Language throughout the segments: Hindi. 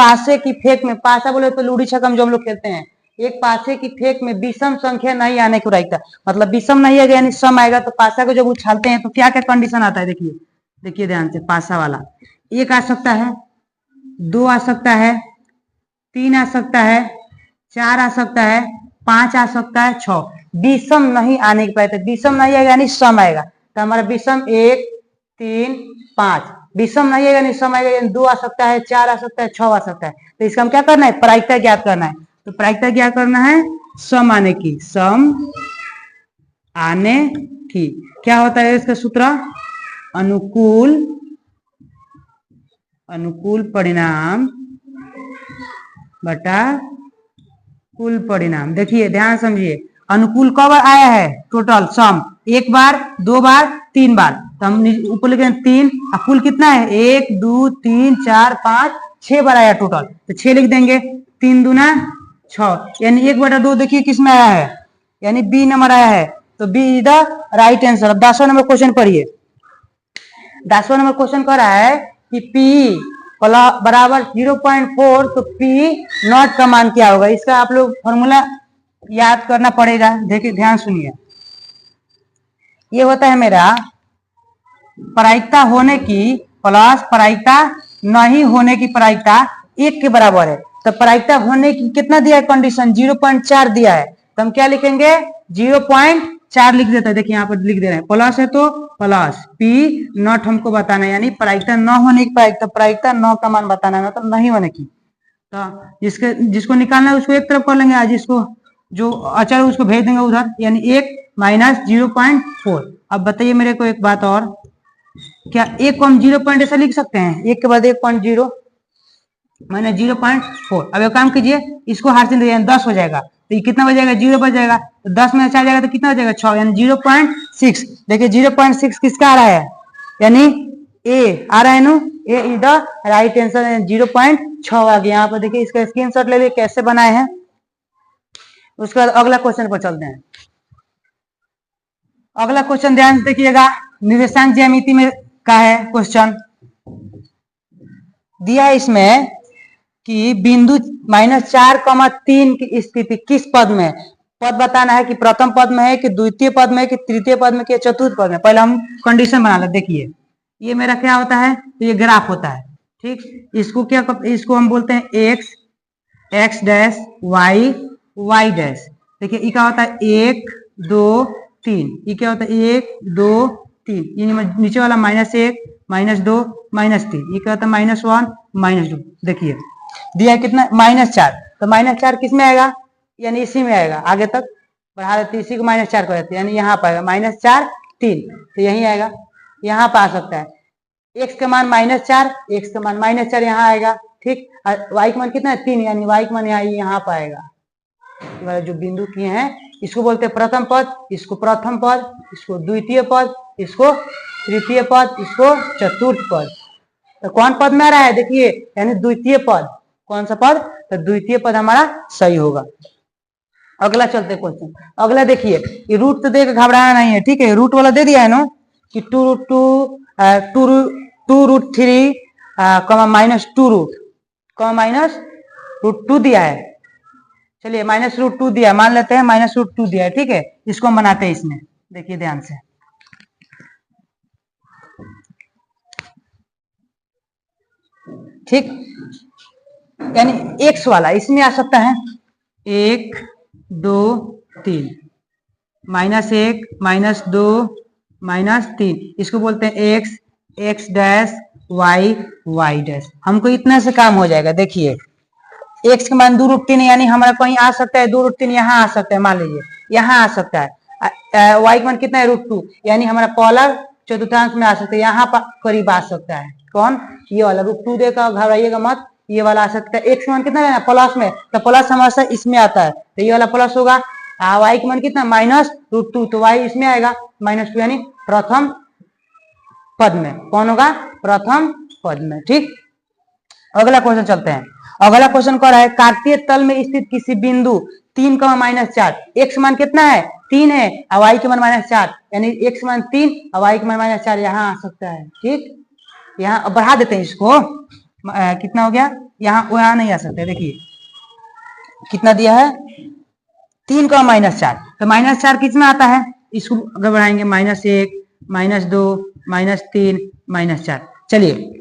पासे की फेंक में, पासा बोले तो लूडी छक्का जो हम लोग खेलते हैं, एक पासे की फेंक में विषम संख्या नहीं आने की प्रायिकता, मतलब विषम नहीं आएगा यानी सम आएगा। तो पासा को जब उछालते हैं तो क्या क्या कंडीशन आता है, देखिए देखिए ध्यान से। पासा वाला एक आ सकता है, दो आ सकता है, तीन आ सकता है, चार आ सकता है, पांच आ सकता है, छह। विषम नहीं आने की प्रायिकता, विषम नहीं आएगा यानी सम आएगा। तो हमारा विषम 1 3 5, विषम नहीं आएगा यानी सम आएगा, यानी 2 आ सकता है, 4 आ सकता है, 6 आ सकता है। तो इसका हम क्या करना है, प्रायिकता ज्ञात करना है। तो प्रायिकता क्या करना है, सम आने की, सम आने की। क्या होता है इसका सूत्र, अनुकूल परिणाम बटा कुल परिणाम। देखिए ध्यान समझिए, अनुकूल कब आया है, टोटल सम एक बार, दो बार, तीन बार। तो हम ऊपर लिखे 3, और कुल कितना है 1 2 3 4 5 6 बार आया टोटल, तो 6 लिख देंगे। 3 दूना 6, यानी 1/2 देखिए किस में आया है, यानी बी नंबर आया है। तो B is the right answer. अब 10वां नंबर क्वेश्चन पढ़िए। 10वां नंबर क्वेश्चन कह रहा है कि पी बराबर 0.4, तो पी नॉट का मान क्या होगा। इसका आप लोग फॉर्मूला याद करना पड़ेगा। देखिए ध्यान सुनिए, ये होता है मेरा प्रायिकता होने की प्लस प्रायिकता नहीं होने की प्रायिकता 1 के बराबर है। तो प्रायिकता होने की कितना दिया है कंडीशन, 0.4 दिया है। तो हम क्या लिखेंगे, 0.4 लिख देते हैं। देखिए यहाँ पर लिख दे रहे हैं, प्लस है तो प्लस पी नॉट हमको बताना है, यानी प्रायिकता न होने की प्रायिकता न का मान बताना है, मतलब नहीं होने की। तो जिसको निकालना है उसको एक तरफ कर लेंगे, आज जिसको जो अचर उसको भेज देंगे उधर, यानी 1 माइनस 0.4। अब बताइए मेरे को एक बात और, क्या 1 को हम 0 पॉइंट ऐसा लिख सकते हैं, 1 के बाद 1.0 माइनस 0.4। अब एक काम कीजिए, इसको हाथ से 10 हो जाएगा, तो ये कितना बच जाएगा, 0 बच जाएगा। तो 10 में 4 जाएगा तो कितना हो जाएगा, 6, यानी 0.6। देखिए 0.6 किसका आ रहा है, यानी ए आ रहा है no, A is the right answer, 0.6 आ गया। यहाँ पर देखिए इसका स्क्रीनशॉट ले लीजिए कैसे बनाए हैं। उसके बाद अगला क्वेश्चन पर चलते हैं। अगला क्वेश्चन ध्यान से देखिएगा, निर्देशांक ज्यामिति में का है क्वेश्चन। दिया है इसमें कि बिंदु -4,3 की स्थिति किस पद में है। पद बताना है कि प्रथम पद में है कि द्वितीय पद में है कि तृतीय पद में कि चतुर्थ पद में। पहले हम कंडीशन बना ले। देखिए ये मेरा क्या होता है, तो ये ग्राफ होता है, ठीक। इसको हम बोलते हैं x डैश y डैश। देखिए ये क्या होता है 1 2 3, ये क्या होता है 1 2 3, ये नीचे वाला -1 -2 -3, ये क्या होता है -1 -2। देखिए दिया है कितना, -4। तो -4 किस में आएगा, यानी इसी में आएगा, आगे तक बढ़ा देते इसी को -4 कर देते, यानी यहाँ पर आएगा -4 3, तो यही आएगा, यहाँ पर आ सकता है। x का मान -4, x का मान -4 यहाँ आएगा, ठीक। y का मान कितना है 3, यानी y का मान यहाँ पर आएगा। जो बिंदु किए हैं इसको बोलते हैं प्रथम पद, इसको प्रथम पद, इसको द्वितीय पद, इसको तृतीय पद, इसको चतुर्थ पद। तो कौन पद में आ रहा है, देखिए यानी द्वितीय पद। कौन सा पद, तो द्वितीय पद हमारा सही होगा। अगला चलते क्वेश्चन। अगला देखिए, ये रूट तो देकर घबराना नहीं है, ठीक है। रूट वाला दे दिया है ना कि 2√3 -2 रूट -√2 दिया है। चलिए -√2 दिया, मान लेते हैं -√2 दिया है, ठीक है। इसको हम बनाते हैं इसमें, देखिए ध्यान से। ठीक, यानी x वाला इसमें आ सकता है 1 2 3 -1 -2 -3, इसको बोलते हैं x डैश y डैश। हमको इतना से काम हो जाएगा। देखिए x के मान 2√3, यानी हमारा कहीं आ सकता है 2√3, यहाँ आ सकता है, मान लीजिए यहाँ आ सकता है। y का मान कितना है √2, यानी हमारा पॉलर चतुर्थांश में आ सकता है, यहाँ पर करीब आ सकता है। कौन, ये वाला √2 देकर घबराइएगा मत, ये वाला आ सकता है। x का मान कितना है प्लस में, तो प्लस हमारा इसमें आता है, तो ये वाला प्लस होगा। y का मान कितना -√2, तो y इसमें आएगा -2, यानी प्रथम पद में। कौन होगा, प्रथम पद में, ठीक। अगला क्वेश्चन चलते हैं। अगला क्वेश्चन कह रहा है कार्तीय तल में स्थित किसी बिंदु 3, -4, x मान कितना है 3 है, और y के मान -4, यानी x मान 3 और y के मान -4 यहाँ आ सकता है, ठीक। यहाँ बढ़ा देते हैं इसको, कितना हो गया यहाँ नहीं आ सकते। देखिए कितना दिया है 3 का -4, तो -4 कितना आता है, इसको अगर बढ़ाएंगे -1 -2 -3 -4। चलिए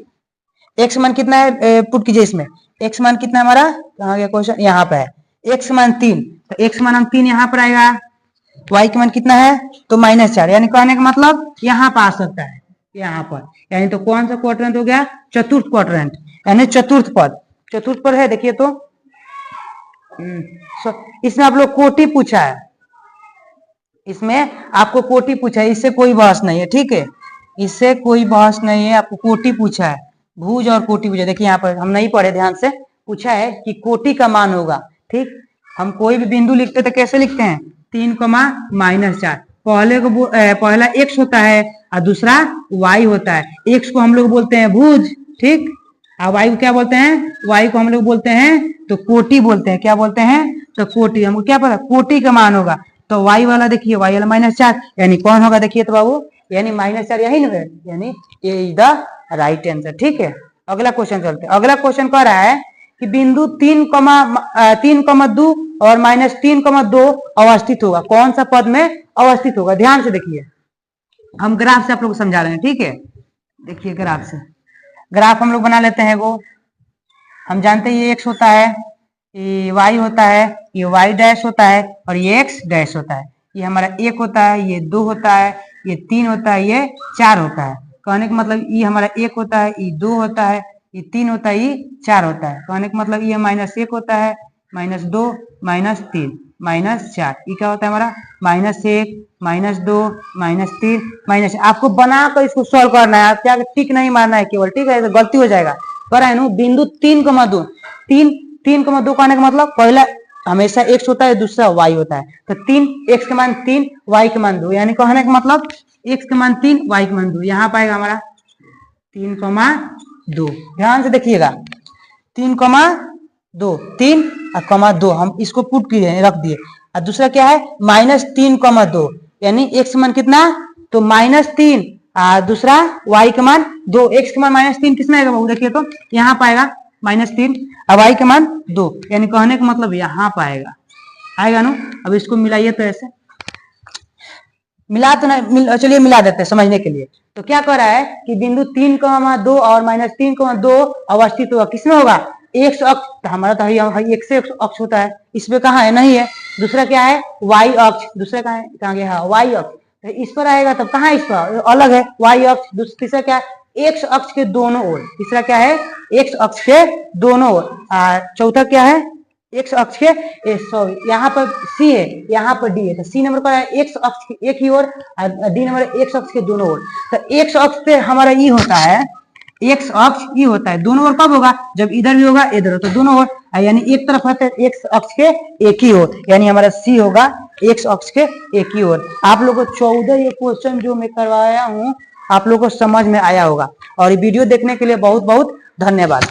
x मान कितना है, पुट कीजिए इसमें। x मान कितना है हमारा, कहाँ गया क्वेश्चन, यहाँ पे है। x मान 3, तो x मान हम 3 यहाँ पर आएगा। y का मान कितना है, तो -4, यानी कहने का मतलब यहाँ पर आ सकता है, यहाँ पर। यानी तो कौन सा क्वाड्रेंट हो गया, चतुर्थ क्वाड्रेंट, यानी चतुर्थ पद। चतुर्थ पद है, देखिए तो इसमें आप लोग कोटि पूछा है, इसमें आपको कोटि पूछा है, इससे कोई बहस नहीं है, ठीक है, इससे कोई बहस नहीं है। आपको कोटि पूछा है, भुज और कोटि पूछा। देखिए यहाँ पर हम नहीं पढ़े ध्यान से, पूछा है कि कोटि का मान होगा, ठीक। हम कोई भी बिंदु लिखते तो कैसे लिखते हैं, 3, -4। पहला x होता है और दूसरा y होता है। x को हम लोग बोलते हैं भुज, ठीक, और y को क्या बोलते हैं, y को हम लोग बोलते हैं तो कोटि बोलते हैं। क्या बोलते हैं, तो कोटि। हमको क्या पता, कोटि का मान होगा। तो y वाला देखिए, y वाला -4, यानी कौन होगा, देखिए तो बाबू, यानी -4 यही ना है, यानी ये इज द राइट आंसर, ठीक है। अगला क्वेश्चन चलते हैं। अगला क्वेश्चन कह रहा है कि बिंदु 3,2 और -3,2 अवस्थित होगा, कौन सा पद में अवस्थित होगा। ध्यान से देखिए, हम ग्राफ से आप लोग को समझा रहे हैं, ठीक है। देखिए ग्राफ से, ग्राफ हम लोग बना लेते हैं। वो हम जानते हैं ये x होता है, ये y होता है, ये y डैश होता है और ये x डैश होता है। ये हमारा 1 होता है, ये 2 होता है, ये 3 होता है, ये 4 होता है। कहने का मतलब ये हमारा 1 होता है, ये 2 होता है, ये 3 होता है, ये 4 होता है। कहने का मतलब ये -1 होता है, -2 -3 -4, ये क्या होता है हमारा -1 -2 -3 आपको बनाकर इसको सॉल्व करना है, क्या टिक नहीं मारना है केवल, ठीक है, तो गलती हो जाएगा। कर रहे हैं बिंदु 3,2 3,2 कहने का मतलब पहला हमेशा x होता है, दूसरा y होता है। तो 3, x के मान 3, y के मान 2, यानी कहने का मतलब x के मान 3, y के मान 2। यहाँ पाएगा हमारा 3,2। ध्यान से देखिएगा, 3,2, 3 और 2 हम इसको पुट किए, रख दिए। और दूसरा क्या है -3,2, यानी x मान कितना, तो -3 और दूसरा y के मान 2। x के मान -3 किसमें आएगा बाबू, देखिए तो यहाँ पाएगा -3 और y के मान 2, यानी कहने का मतलब यहाँ पाएगा, आएगा ना। अब इसको मिलाइए, तो ऐसे मिला तो नहीं, चलिए मिला देते हैं समझने के लिए। तो क्या कह रहा है कि बिंदु 3,2 और -3,2 अवस्थित होगा, किसमें होगा, x अक्ष, तो हमारा तो x से अक्ष होता है, इसमें कहाँ है, नहीं है। दूसरा क्या है y अक्ष, दूसरा कहाँ है, कहाँ गया, y अक्ष, तो इस पर आएगा, तब कहाँ इस पर अलग है y अक्ष। तीसरा क्या है x अक्ष के दोनों ओर, तीसरा क्या है x अक्ष के दोनों ओर। चौथा क्या है x अक्ष के, सॉरी यहाँ पर c है, यहाँ पर d है, तो c नंबर पर है x अक्ष के एक ही ओर और d नंबर x अक्ष के दोनों ओर। तो x अक्ष पे हमारा ई होता है, x अक्ष ई होता है, दोनों ओर कब होगा, जब इधर भी होगा इधर हो, तो दोनों ओर, यानी एक तरफ है तो x अक्ष के एक ही ओर, यानी हमारा c होगा x अक्ष के एक ही ओर। आप लोगों को 14 ये क्वेश्चन जो मैं करवाया हूँ आप लोगों को समझ में आया होगा, और ये वीडियो देखने के लिए बहुत बहुत धन्यवाद।